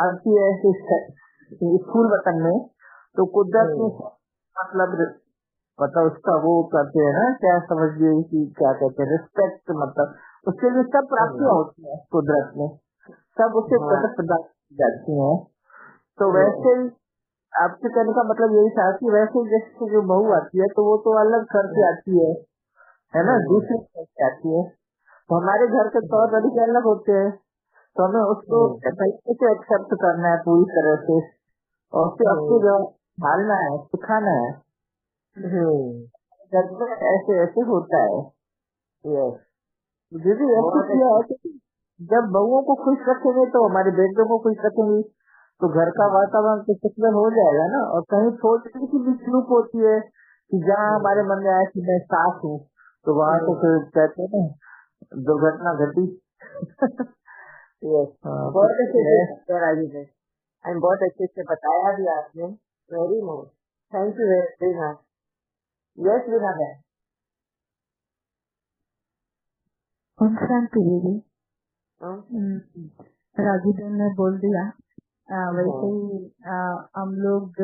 आती है स्कूल वतन में, तो कुदरत में मतलब उसका वो करते हैं ना, क्या समझिए कि क्या कहते हैं, रिस्पेक्ट, मतलब उसके लिए सब प्राप्तियां होती है कुदरत में, सब उसे प्रदान की जाती है। तो वैसे ही आपसे कहने का मतलब यही था कि वैसे जैसे जो बहू आती है तो वो तो अलग घर से आती है ना, दूसरे घर से आती है, तो हमारे घर के तौर तरीके अलग होते हैं, तो हमें उसको तरीके से एक्सेप्ट करना है पूरी तरह से, और फिर अपनी जो ढालना है, सिखाना है। घर में ऐसे ऐसे होता है। दीदी ऐसे किया है कि जब बहुओं को खुश रखेंगे तो हमारे बेटों को खुश रखेंगे, तो घर का वातावरण तो सुंदर हो जाएगा ना। और कहीं थोड़ी सी भी चूक होती है कि जहाँ हमारे मन में आया कि मैं साफ हूँ, तो वहाँ तो फिर कहते हैं ना दुर्घटना घटी। बहुत अच्छे से राजीव भाई, एंड बहुत अच्छे से बताया भी आपने, very nice, thank you very much. Yes Veena है शांति दीदी, राजू जी ने बोल दिया। वैसे ही हम लोग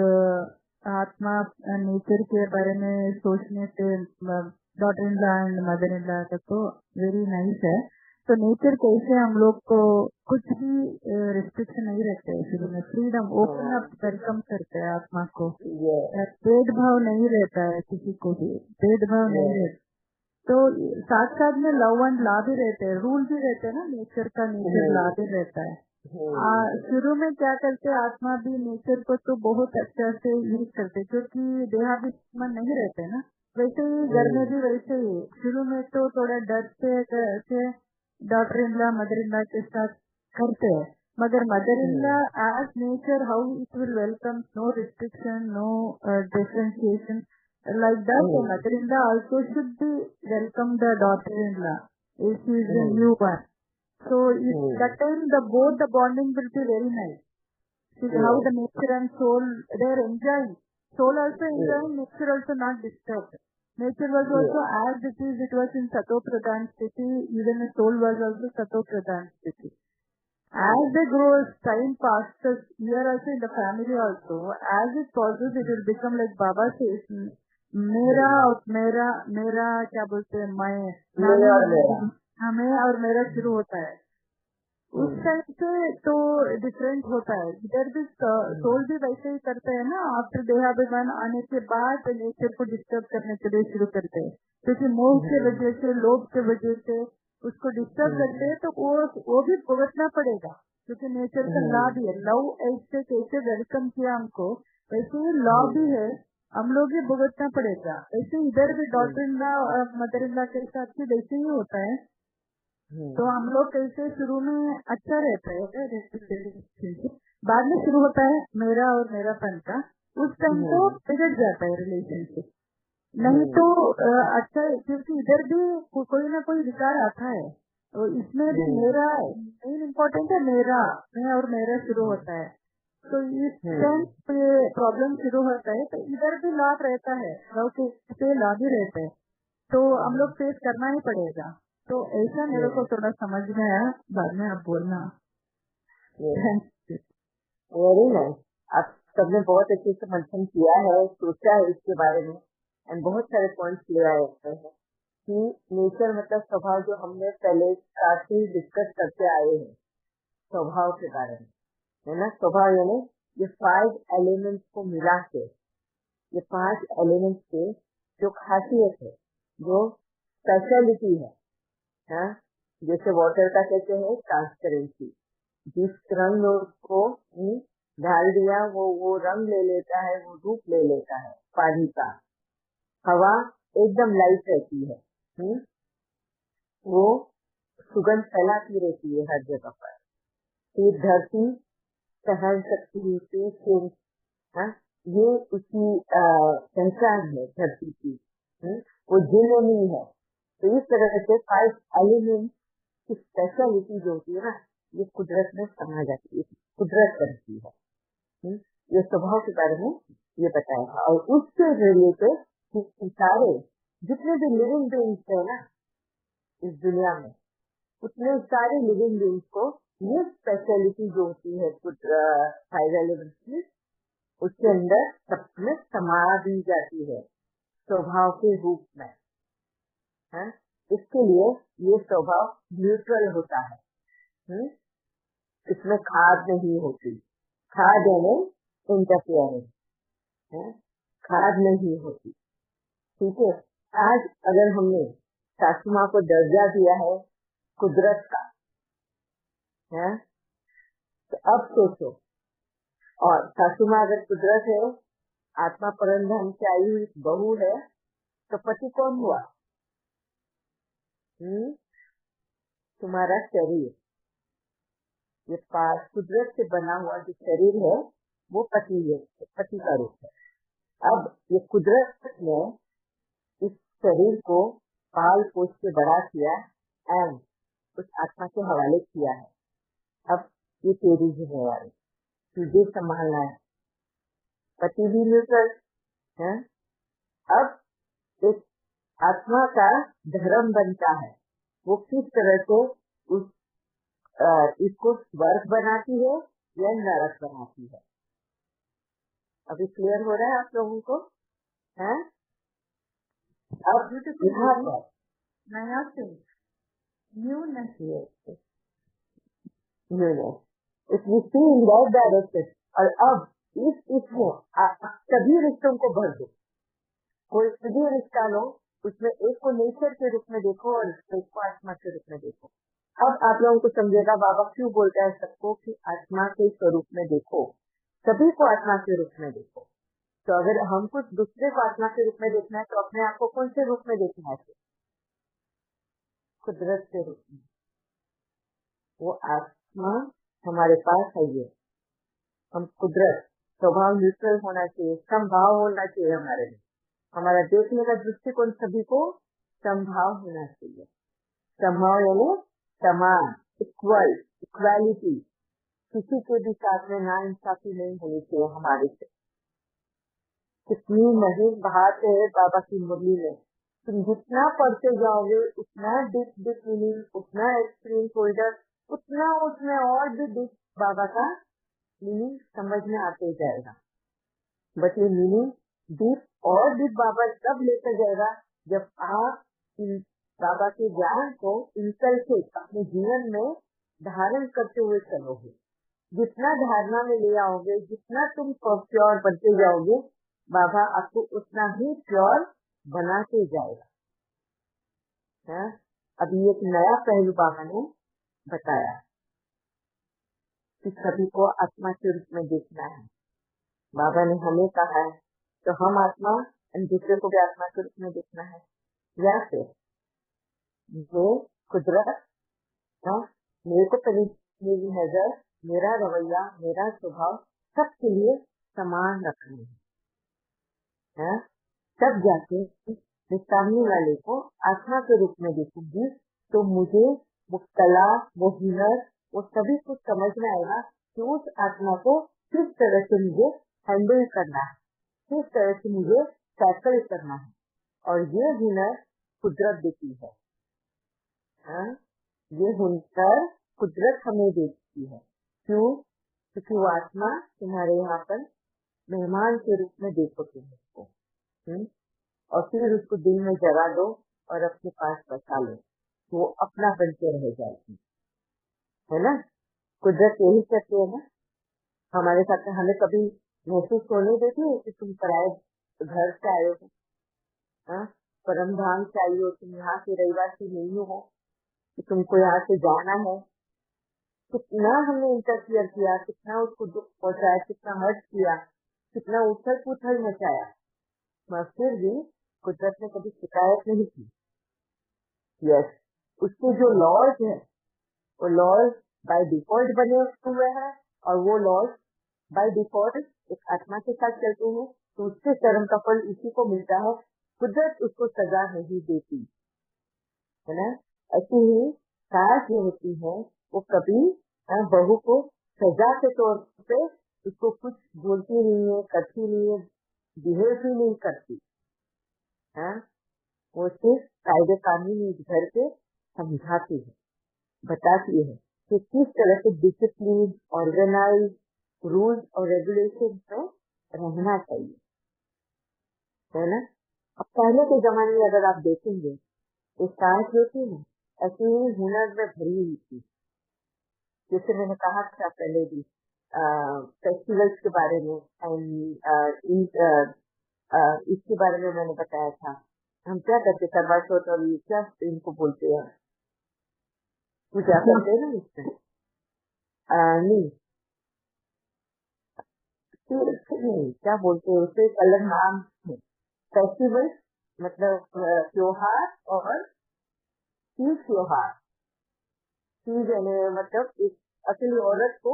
आत्मा नेचर के बारे में सोचने से daughter in law and mother in law तक तो वेरी नाइस है। तो नेचर कैसे हम लोग को कुछ भी रिस्ट्रिक्शन नहीं रहते है, शुरू में फ्रीडम ओपन अप वेलकम करते हैं आत्मा को, भेदभाव नहीं रहता है, किसी को भी भेदभाव नहीं रहता। तो साथ साथ में लव एंड लॉ भी रहते हैं, रूल भी रहते हैं ना, नेचर का नेचर लॉ भी रहता है। शुरू में क्या करते आत्मा भी नेचर को तो बहुत अच्छा से यूज करते, क्योंकि देहाभिमान नहीं रहते ना। वैसे ही घर में भी वैसे ही शुरू में तो थोड़ा डर से daughter in law mother in law के साथ करते हैं, मगर mother in law as nature how it will welcome, no restriction, no differentiation, like that. The mother-in-law also should be welcome the daughter-in-law if she is a new one. So that time both the bonding will be very nice. See how the nature and soul they are enjoying. Soul also enjoying, nature also not disturbed. Nature was also as it is. It was in Sato Pradhan Sthiti. Even the soul was also Sato Pradhan Sthiti. As they grow, as time passes, here also in the family also, as it passes, it will become like Baba says. मेरा और मेरा क्या बोलते हैं, मैं और मेरा शुरू होता है उस टाइम से, तो डिफरेंट होता है। इधर भी सोल भी वैसे ही करते हैं ना, आफ्टर देहाभिमान आने के बाद नेचर को डिस्टर्ब करने के लिए शुरू करते हैं, क्योंकि मोह के वजह से, लोभ के वजह से उसको डिस्टर्ब करते हैं, तो वो भी भुगतना पड़ेगा, क्योंकि नेचर का लॉ भी है। लव ऐसे कैसे वेलकम किया हमको, वैसे ही लॉ भी है, हम लोग ही भुगतना पड़ेगा। ऐसे इधर भी डॉटर इन लॉ और मदर इन लॉ के साथ भी वैसे ही होता है। तो हम लोग कैसे शुरू में अच्छा रहता है, बाद में शुरू होता है मेरा और मेरा पन का, उस टाइम तो बिगड़ जाता है रिलेशनशिप। नहीं तो अच्छा है, क्योंकि इधर भी कोई ना कोई विकार आता है, तो इसमें भी मेरा मेन इम्पोर्टेंट है, मैं और मेरा शुरू होता है। तो इस टाइम पे प्रॉब्लम शुरू होता है, तो इधर भी लाभ रहता है, लव के लाभ ही रहते हैं, तो हम लोग फेस करना ही पड़ेगा। तो ऐसा मेरे को थोड़ा समझ में आया, बाद में आप बोलना। वेरी नाइस, आप सबने बहुत अच्छे से मंथन किया है, सोचा है इसके बारे में, एंड बहुत सारे पॉइंट्स ले आए हैं कि नेचर मतलब स्वभाव, जो हमने पहले काफी डिस्कस करते आए हैं स्वभाव के बारे में, है ना। स्वभाव यानी ये 5 एलिमेंट्स को मिला के, ये 5 एलिमेंट्स के जो खासियत है, जो स्पेशलिटी है, जैसे वाटर का कहते हैं ट्रांसपेरेंसी, जिस रंग को डाल दिया वो रंग ले लेता है, वो रूप ले लेता है पानी का। हवा एकदम लाइट रहती है, वो सुगंध फैलाती रहती है हर जगह पर। फिर धरती सहन शक्ति से, ये उसकी पहचान है धरती की, वो जिनोनी है। तो इस तरह से 5 एलिमेंट की स्पेशलिटी जो होती है ना, ये कुदरत में समा जाती है, कुदरत करती है। ये स्वभाव के बारे में ये बताया, और उससे रिलेटेड सारे जितने भी लिविंग बीइंग्स है ना इस दुनिया में, उतने सारे लिविंग बीइंग्स को ये स्पेशलिटी जो होती है फाइव एलिमेंट्स की, उसके अंदर सब में समा दी जाती है स्वभाव के रूप में, है? इसके लिए ये स्वभाव न्यूट्रल होता है। इसमें खाद नहीं होती, खाद यानी इंटरफेरेंस, खाद नहीं होती। ठीक है, आज अगर हमने सासू माँ को दर्जा दिया है कुदरत का, है? तो अब सोचो, और सासू माँ अगर कुदरत है, आत्मा परमधाम से आई हुई बहू है, तो पति कौन हुआ? तुम्हारा शरीर, ये कुदरत से बना हुआ जो शरीर है वो पति है, पति का रूप है। अब ये कुदरत ने इस शरीर को पाल पोष के बड़ा किया एंड उस आत्मा के हवाले किया है। अब ये तेरी जिम्मेवारी, तुझे संभालना है। पति भी न्यूट्रल है। अब इस आत्मा का धर्म बनता है, वो किस तरह से उस इसको स्वर्ग बनाती है या नरक बनाती है। अभी क्लियर हो रहा है आप लोगों को? हैं? अब यहाँ पर नया से न्यूनेस डायरेक्शन। और अब इसमें सभी रिश्तों को भर दो, कोई भी रिश्ता लो, उसमें एक को नेचर के रूप में देखो और एक को आत्मा के रूप में देखो। अब आप लोगों को समझेगा बाबा क्यों बोलता है सबको कि आत्मा के स्वरूप में देखो, सभी को आत्मा के रूप में देखो। तो अगर हमको दूसरे को आत्मा के रूप में देखना है तो अपने आप को कौन से रूप में देखना है? कुदरत के रूप में। वो आत्मा हमारे पास है, ये हम कुदरत, स्वभाव न्यूट्रल होना चाहिए, समभाव होना चाहिए हमारे लिए। हमारा देखने का दृष्टिकोण सभी को समभाव होना चाहिए। समभाव यानी समान, इक्वल, इक्वालिटी। किसी के भी साथ में नाइंसाफी नहीं होनी चाहिए हमारे से। कितनी महीन बात है बाबा की मुरली में, तुम जितना पढ़ते जाओगे उतना डिप मीनिंग, उतना एक्सपीरियंस होल्डर, उतना उसमें और भी डिप बाबा का मीनिंग समझ में आते जाएगा। बट ये मीनिंग डीप और डीप बाबा तब लेकर जाएगा जब आप बाबा के ज्ञान को इंकल्केट अपने जीवन में धारण करते हुए चलोगे। जितना धारणा में ले आओगे, जितना तुम प्योर बनते जाओगे, बाबा आपको उतना ही प्योर बनाते जाएगा। अभी एक नया पहलू बाबा ने बताया कि सभी को आत्मा के रूप में देखना है। बाबा ने हमें कहा है तो हम आत्मा दूसरे को भी आत्मा के रूप में देखना है, या फिर जो कुदरत मेरे को पहले मेरी नजर, मेरा रवैया, मेरा स्वभाव सबके लिए समान रखना है। तब जाके मैं सामने वाले को आत्मा के रूप में देखूंगी तो मुझे वो कला, वो हुनर, वो सभी कुछ समझ में आएगा कि उस आत्मा को किस तरह से मुझे हैंडल करना है, किस तरह से मुझे टैकल करना है। और ये हुनर कुदरत देती है। ये हुनर कुदरत हमें देती है। क्यों? क्योंकि वो आत्मा तुम्हारे यहाँ पर मेहमान के रूप में देखो तुम उसको, और फिर उसको दिल में जगा दो और अपने पास बसा लो, तो वो अपना बन के रह जाएगी, है ना? कुदरत यही करती है ना हमारे साथ। हमें कभी महसूस होने देती है कि तुम पराए घर से आए हो, परम धाम से आई हो, तुम यहाँ के रहिवासी नहीं हो, कि तुमको यहाँ से जाना है। कितना हमने इंटरफियर किया, कितना उसको दुख पहुंचाया, कितना हर्ट किया, कितना उथल पुथल मचाया, मगर फिर भी कुदरत ने कभी शिकायत नहीं की। यस, उसके जो लॉज है वो लॉज बाय डिफॉल्ट बने हुए हैं, और वो लॉज बाय डिफॉल्ट एक आत्मा के साथ चलते हैं, तो उसके कर्म का फल इसी को मिलता है। कुदरत उसको सजा नहीं देती, है ना? ऐसी ही सास जो होती है वो कभी बहू को सजा के तौर पे उसको कुछ बोलती नहीं है, करती नहीं है, बिहेव भी नहीं करती है। वो सिर्फ कायदे कानून घर के समझाती है, बताती है कि किस तरह से डिसिप्लिन, ऑर्गेनाइज, रूल्स और रेगुलेशन में रहना चाहिए, है ना। अब पहले के जमाने में अगर आप देखेंगे तो स्टार्स जो थी ना ऐसी ही हुनर में भरी हुई थी। जैसे मैंने कहा था पहले भी फेस्टिवल्स के बारे में एंड इसके बारे में मैंने बताया था। हम क्या करते करवा चौथ और ये क्या इनको बोलते हैं, पूजा करते हैं ना इसमें नहीं नहीं क्या बोलते हैं उसे, एक अलग नाम है। फेस्टिवल मतलब त्योहार और तीज त्योहार। तीज मतलब एक अकेली औरत को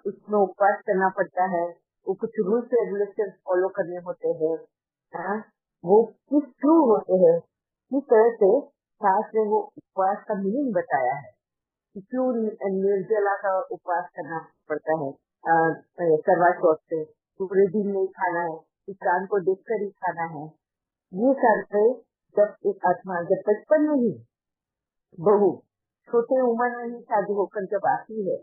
उसमें उपवास करना पड़ता है, वो कुछ रूल्स रेगुलेशन फॉलो करने होते हैं। वो किस थ्रू होते हैं, किस तरह से शास्त्र ने वो उपवास का मीनिंग बताया है कि क्यों निर्जला का उपवास करना पड़ता है। करवा चौथ से पूरे दिन नहीं खाना है, इस चांद को देखकर ही खाना है। ये सारे जब एक आत्मा जब बचपन में ही बहू छोटे उम्र में ही शादी होकर जब आती है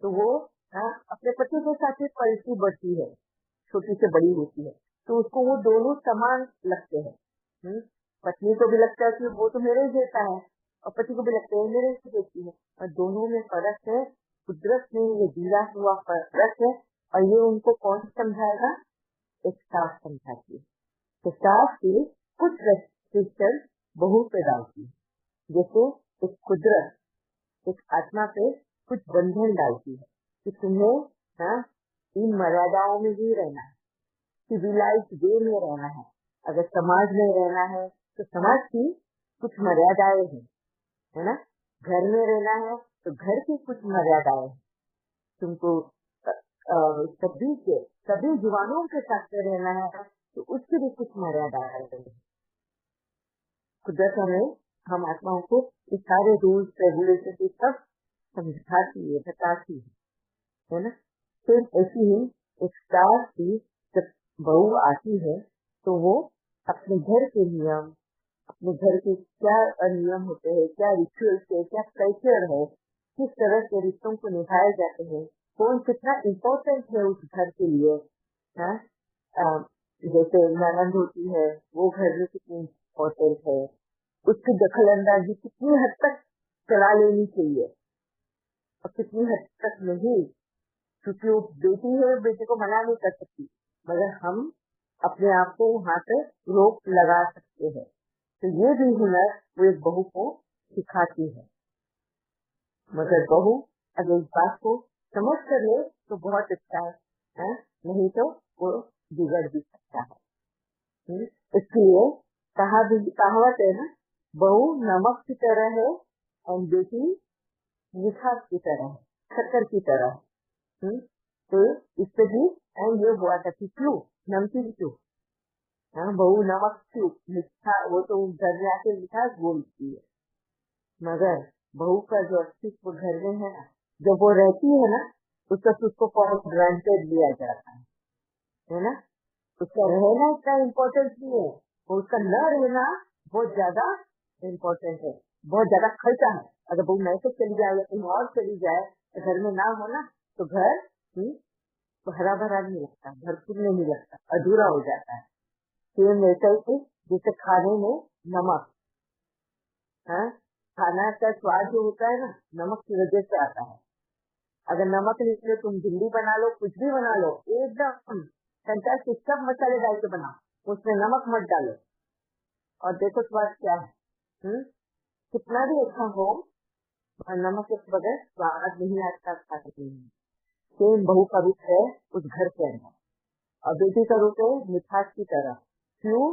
तो वो अपने पति के साथ ही पलती बढ़ती है, छोटी से बड़ी होती है, तो उसको वो दोनों समान लगते हैं। पत्नी को भी लगता है कि वो तो मेरे जैसा है और पति को भी लगता है मेरे जैसी है, और दोनों में फर्क है। कुदरत में ये दिया हुआ फर्क है और ये उनको कौन समझाएगा, एक सास समझाती है। तो सास की कुछ रेस्ट्रिक्शन बहू पे डालती है, जैसे एक कुदरत एक आत्मा पे कुछ बंधन डालती है कि तुम्हें इन मर्यादाओं में ही रहना है, सिविलाइज्ड वे में रहना है। अगर समाज में रहना है तो समाज की कुछ मर्यादाएं हैं, है ना। घर में रहना है तो घर की कुछ मर्यादाएं हैं। तुमको सभी जीवाणुओं के साथ में रहना है तो उसकी भी कुछ मर्यादाएं हैं। कुदरत हमें हम आत्माओं को इस सारे रूल्स रेगुलेशन सब समझाती है, बताती है ना। फिर ऐसी ही एक स्टार की जब बहू आती है तो वो अपने घर के नियम, अपने घर के क्या नियम होते हैं, क्या रिचुअल्स है, क्या कल्चर है, किस तरह से रिश्तों को निभाए जाते हैं, कौन कितना इम्पोर्टेंट है उस घर के लिए। जैसे ननद होती है वो घर में कितनी इम्पोर्टेंट है, उसकी दखल अंदाजी कितनी हद तक चला लेनी चाहिए और कितनी हद तक नहीं, क्योंकि वो बेटी है, बेटे को मना नहीं कर सकती, मगर हम अपने आप को वहाँ पे रोक लगा सकते हैं। तो ये भी हुनर वो एक बहू को सिखाती है। मगर बहू अगर इस बात को समझ कर ले तो बहुत अच्छा है, नहीं तो वो बिगड़ भी सकता है। इसलिए कहावत है ना, बहू नमक की तरह है और बेटी मिठास की तरह है, शक्कर की तरह है। तो इससे भी ये हुआ था कि क्यों नमकीन क्यों, बहू नमक क्यों मीठा, वो तो घर में आके मिठास बोलती है, मगर बहू का जो अस्तित्व घर में है ना, जब वो रहती है ना उसको फॉर ग्रांटेड लिया जाता है ना। उसका रहना इतना इम्पोर्टेंट नहीं है, उसका न रहना बहुत ज्यादा इम्पोर्टेंट है, बहुत ज्यादा खर्चा है। अगर बहू मैसे चली जाए या कहीं और चली जाए, घर में ना हो ना तो घर तो हरा भरा नहीं लगता, भरपूर नहीं लगता, अधूरा हो जाता है। सेम वैसा ही जैसे खाने में नमक, खाना का स्वाद जो होता है ना नमक की वजह से आता है। अगर नमक नहीं तुम भिंडी बना लो, कुछ भी बना लो, एकदम फैंटास्टिक, सब मसाले डाल के बनाओ, उसमें नमक मत डालो और देखो स्वाद क्या है। कितना भी अच्छा हो नमक के बगैर स्वाद नहीं आता खाने में। सेम बहू का रूप है उस घर के अंदर और बेटी का रूप है मिठास की तरह। क्यों?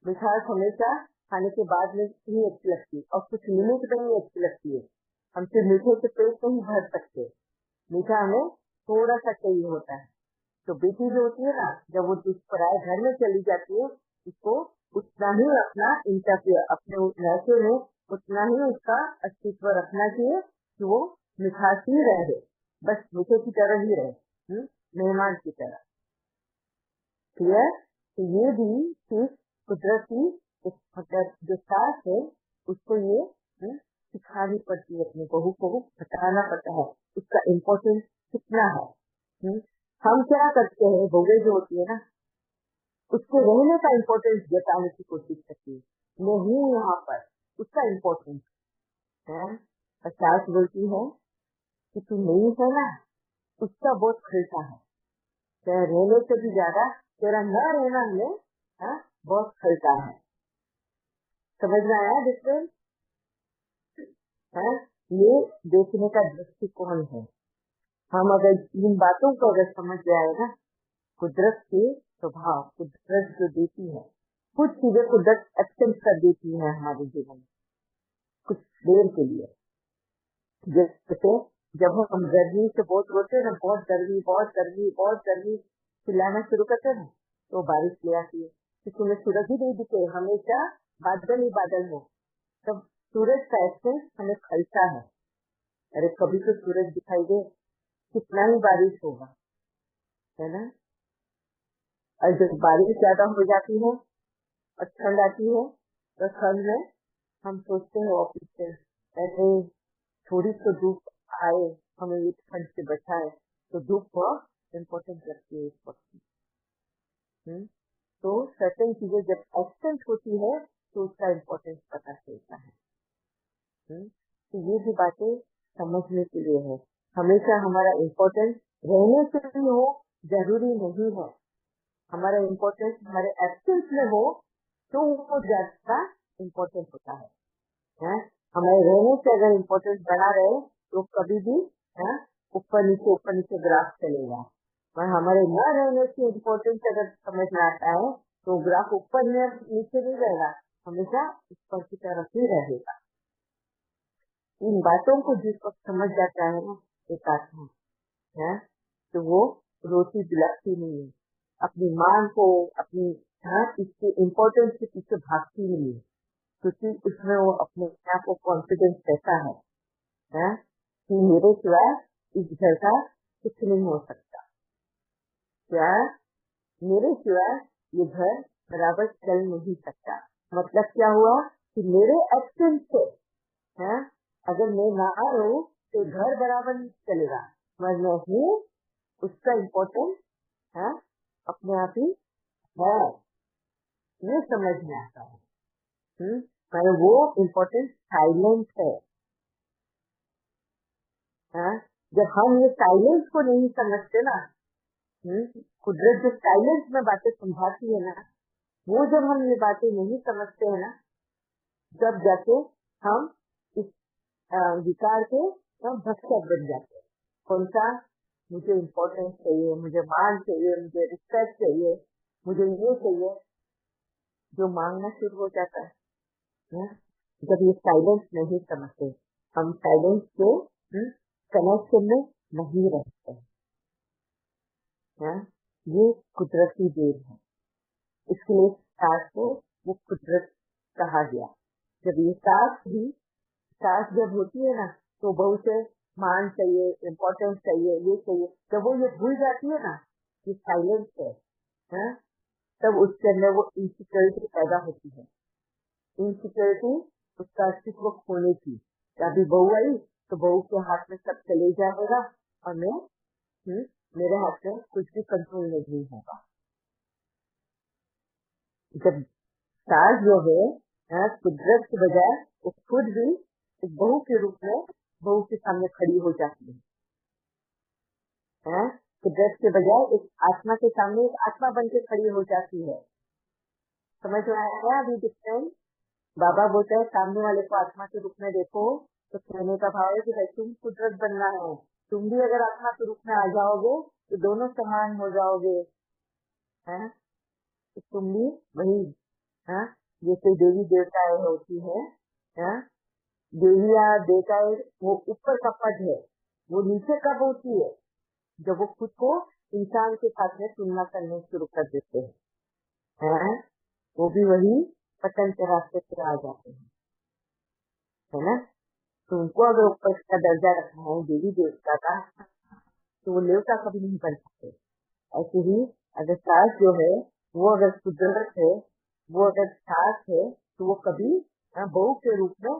मिठास हमेशा खाने के बाद में ही अच्छी लगती है और कुछ लिमिट में ही अच्छी लगती है। हम सिर्फ मीठे से पेट नहीं भर सकते, मीठा हमें थोड़ा सा चाहिए होता है। तो बेटी जो होती है ना, जब वो पराए घर में चली जाती है उसको उतना ही अपना इंटरफेयर अपने रहते में उतना ही उसका अस्तित्व रखना चाहिए कि वो मिठास ही रहे, बस मीठे की तरह ही रहे, मेहमान की तरह। क्लियर? तो ये भी चीज कुदरती जो सास है उसको ये सिखानी पड़ती है, अपनी बहू को बताना पड़ता है उसका इम्पोर्टेंस कितना है। हम क्या करते हैं, बहुएं जो होती है ना, उसके रहने का इम्पोर्टेंस जताने की कोशिश करती है, मैं हूँ यहाँ पर, उसका इम्पोर्टेंस है। और सास बोलती है कि तू नहीं है ना, उसका बहुत खर्चा है, तेरा रहने से भी ज्यादा तेरा न रहना हमें बहुत खर्चा है। समझ में आया डिफरेंस? ये देखने का दृष्टिकोण है। हम अगर इन बातों को अगर समझ जाए ना, कुदरत के स्वभाव, कुदरत जो देती है, कुछ चीजें कुदरत एक्सेप्ट कर देती है हमारे जीवन में कुछ देर के लिए। जैसे जब हम गर्मी से बहुत रोते हैं ना, बहुत गर्मी बहुत गर्मी बहुत गर्मी चिल्लाना शुरू करते हैं ना, तो बारिश ले आती है, क्योंकि हमें सूरज ही नहीं दिखे, हमेशा बादल ही बादल हो। तब सूरज का एक्सेंस हमें खलता है, अरे कभी तो सूरज दिखाई दे, कितना ही बारिश होगा, है ना। और जब बारिश ज्यादा हो जाती है और ठंड आती है, तो ठंड में हम सोचते हैं ऑफिस से, अरे थोड़ी तो धूप आए, हमें ये ठंड से बचाए, तो धूप बहुत इम्पोर्टेंट लगती है इस वक्त। तो सर्टेन चीजें जब एक्सेंट होती है तो उसका इम्पोर्टेंस पता चलता है। तो ये भी बातें समझने के लिए है। हमेशा हमारा इम्पोर्टेंस रहने से भी हो जरूरी नहीं है, हमारा इम्पोर्टेंस हमारे एब्सेंस में हो तो वो ज्यादा इम्पोर्टेंट होता है। हमारे रहने से अगर इम्पोर्टेंस बना रहे तो कभी भी ऊपर नीचे ग्राफ चलेगा, पर हमारे न रहने से इम्पोर्टेंस अगर समझ में आता है तो ग्राफ ऊपर नीचे नहीं रहेगा, हमेशा ऊपर की तरफ ही रहेगा। इन बातों को जिस वक्त समझ जाता है ना एक आत्मा है, तो वो रोटी दिलाती नहीं है, अपनी मांग को अपनी इसके इम्पोर्टेंस के पीछे भागती नहीं है, क्योंकि उसमें वो अपने आप को कॉन्फिडेंस रहता है कि मेरे सिवाय इस घर का कुछ नहीं हो सकता, क्या मेरे सिवाय ये घर बराबर चल नहीं सकता। मतलब क्या हुआ कि मेरे एब्सेंस से अगर मैं ना रहूं तो घर बराबर नहीं चलेगा, मैं हूँ उसका इम्पोर्टेंस अपने आप ही है, ये समझ में आता है। पर वो इम्पोर्टेंस साइलेंस है। जब हम ये साइलेंस को नहीं समझते ना, कुदरत जो साइलेंस में बातें समझाती है ना, वो जब हम ये बातें नहीं समझते हैं ना, जब जाके हम इस विकार के भक्षक बन जाते हैं। कौन सा, मुझे इम्पोर्टेंस चाहिए, मुझे मान चाहिए, मुझे रिस्पेक्ट चाहिए, मुझे ये चाहिए, जो मांगना शुरू हो जाता है। जब ये साइलेंस नहीं समझते, हम साइलेंस के कनेक्शन में नहीं रहते हैं। ये कुदरती देन है, इसके लिए सास को वो कुदरत कहा गया। जब ये सास जब होती है ना, तो बहू से मान चाहिए, इम्पोर्टेंस चाहिए, ये चाहिए, जब वो ये भूल जाती है ना कि साइलेंस है, तब उसके अंदर वो इनसिक्योरिटी पैदा होती है। इनसिक्योरिटी उसका अस्तित्व खोने की, अभी बहू आई तो बहू के हाथ में सब चले जाएगा और मैं मेरे हाथ में कुछ भी कंट्रोल नहीं होगा। जब सास जो है कुदरत के बजाय वो खुद भी एक बहू के रूप में बहू के सामने खड़ी हो जाती है। कुदरत के बजाय एक आत्मा के सामने एक आत्मा बन के खड़ी हो जाती है। समझ में आया अभी डिफरेंस? बाबा बोलते हैं सामने वाले को आत्मा के रूप में देखो, तो कहने का भाव है कि भाई तुम कुदरत बनना है, तुम भी अगर आत्मा के रूप में आ जाओगे तो दोनों समान हो जाओगे। तो तुम भी वही जैसे देवी देवताएं होती है, देविया देवताएं वो ऊपर का पद है, वो नीचे कब होती है जब वो खुद को इंसान के साथ में तुलना करने शुरू कर देते हैं। वो भी वही पतन के रास्ते पे आ जाते हैं, है ना। तो उनको अगर ऊपर का दर्जा रखना है देवी देवता का, तो वो देवता कभी नहीं बन सकते। ऐसे ही अगर सास जो है वो अगर कुदरत है, वो अगर सास है तो वो कभी बहू के रूप में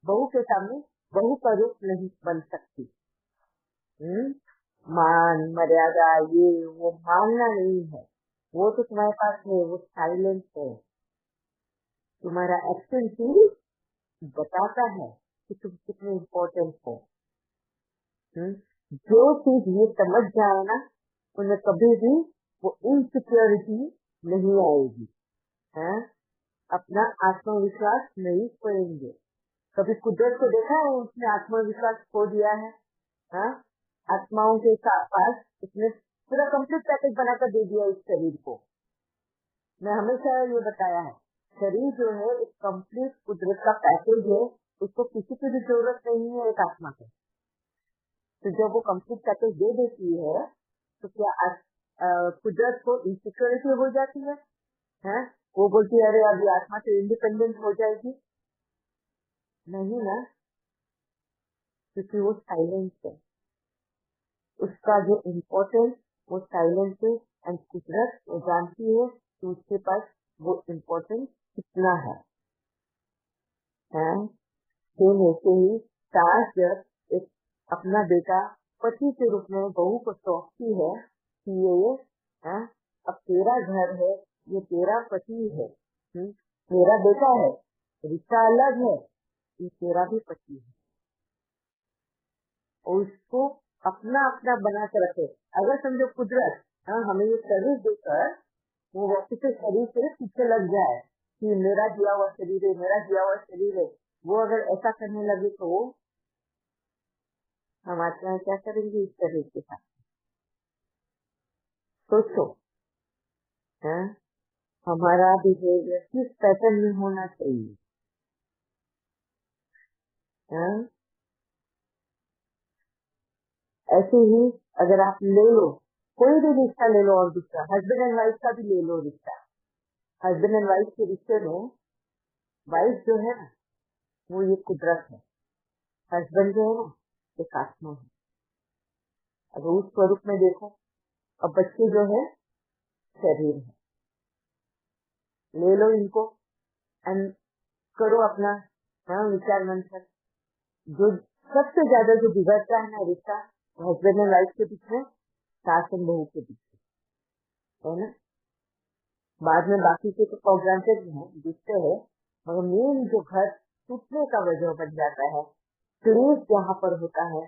बहू के सामने बहू का रूप नहीं बन सकती। मान मर्यादा ये वो मानना नहीं है, वो तो तुम्हारे पास है, वो साइलेंस है। तुम्हारा एक्शन ही बताता है कि तुम कितने इम्पोर्टेंट हो। जो चीज ये समझ जाए ना, उन्हें कभी भी वो इनसिक्योरिटी नहीं आएगी। है अपना आत्मविश्वास नहीं खोएंगे। कभी कुदरत को देखा है उसने आत्मविश्वास खो दिया है? आत्माओं के पास उसने पूरा कंप्लीट पैकेज बनाकर दे दिया इस शरीर को। मैं हमेशा ये बताया है, शरीर जो है एक कंप्लीट कुदरत का पैकेज है, उसको किसी की भी जरूरत नहीं है एक आत्मा को। तो जब वो कंप्लीट पैकेज दे देती है तो क्या कुदरत को इनसिक्योरिटी हो जाती है? वो बोलती है अरे अभी आत्मा तो इंडिपेंडेंट हो जाएगी। नहीं ना, क्योंकि वो साइलेंस है। उसका जो इम्पोर्टेंस वो साइलेंस है। एंड कुदरत वो जानती है कि उसके पास वो इम्पोर्टेंस कितना है। ऐसे ही सास जब एक अपना बेटा पति के रूप में बहू को सौंपती है कि ये अब तेरा घर है, ये तेरा पति है, तेरा बेटा है, रिश्ता अलग है, ये तेरा भी पति है। और उसको अपना अपना बना के रखे। अगर समझो कुदरत हमें ये शरीर देकर वो व्यक्ति के शरीर से पीछे लग जाए कि मेरा दिया हुआ शरीर है, मेरा दिया हुआ शरीर है, वो अगर ऐसा करने लगे तो हम आत्माएं क्या करेंगे इस शरीर के साथ? सोचो। हमारा बिहेवियर किस पैटर्न में होना चाहिए? ऐसे ही अगर आप ले लो कोई भी रिश्ता ले लो, और दूसरा हस्बैंड एंड वाइफ का भी ले लो रिश्ता। हस्बैंड एंड वाइफ के रिश्ते में वाइफ जो है ना वो ये कुदरत है, हस्बैंड जो है ना एक आत्मा है। अगर उस स्वरूप में देखो, अब बच्चे जो है शरीर है। ले लो इनको एंड करो अपना विचार मंथन। जो सबसे ज्यादा जो बिगड़ता है ना रिश्ता हस्बैंड एंड वाइफ के बीच में, सास एंड बहू के बीच है ना। बाद में बाकी के तो प्रोग्रामेड हैं दिखते हैं, मगर मेन जो घर टूटने का वजह बन जाता है, क्लेश जहाँ पर होता है,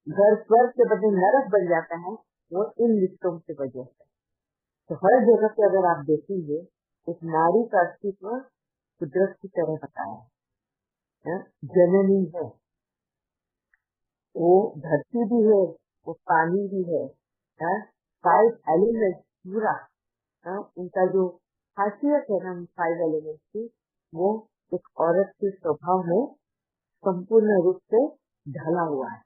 घर स्वर्ग के बदले नरक बन जाता है, वो इन रिश्तों की वजह से। तो हर जगह पे अगर आप देखेंगे एक नारी का अस्तित्व कुदरत की तरह बताया है। जननी है, वो धरती भी है, वो पानी भी है। 5 एलिमेंट पूरा उनका जो खासियत है ना 5 एलिमेंट की, वो एक औरत के स्वभाव में संपूर्ण रूप से ढला हुआ है।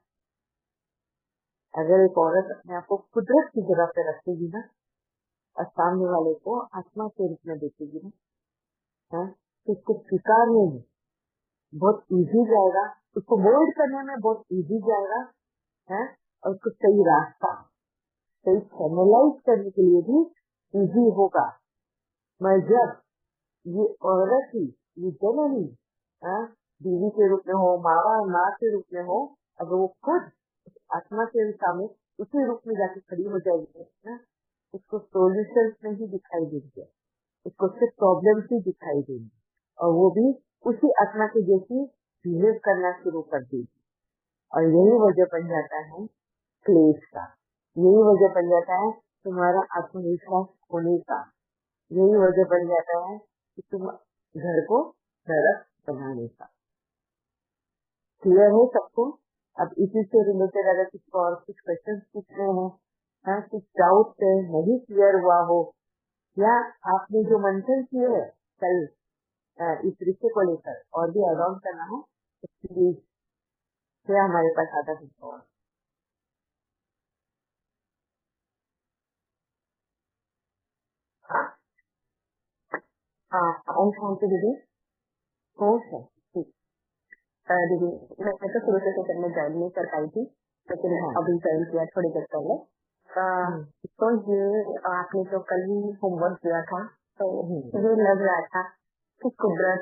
अगर एक औरत अपने आप को कुदरत की जगह पे रखेगी ना और सामने वाले को आत्मा के रूप में देखेगी ना, तो उसको स्वीकारने में बहुत इजी जाएगा, उसको मोल्ड करने में बहुत इजी जाएगा और उसको सही रास्ता सही चैनलाइज करने के लिए भी इजी होगा। मैं जब ये औरत ही ये जननी बीवी के रूप में हो, माँ के रूप में हो, अगर वो खुद आत्मा के सामने उसी रूप में जाके खड़ी हो जाएगी ना, उसको सोल्यूशन नहीं दिखाई देंगे, उसको सिर्फ प्रॉब्लम ही दिखाई देंगी और वो भी उसी आत्मा के जैसी बिहेव करना शुरू कर देगी। और यही वजह बन जाता है क्लेश का, यही वजह बन जाता है तुम्हारा आत्मविश्वास होने का, यही वजह बन जाता है कि तुम घर को नरक बनाने का। क्लियर है सबको? अब इसी से रिलेटेड अगर किसी और कुछ क्वेश्चन पूछने हैं, कुछ डाउट है, नहीं क्लियर हुआ हो, या आपने जो मंथन किए है कल इस रिश्ते को लेकर और भी एड ऑन करना है तो प्लीज क्या हमारे पास आधा घंटा और। हाँ दीदी सर ठीक। दीदी मैं तो शुरू से सेशन में ज्वाइन नहीं कर पाई थी, लेकिन अभी ज्वाइन किया थोड़ी देर पहले। तो ये आपने जो कल ही होमवर्क दिया था तो मुझे लग रहा था कि कुदरत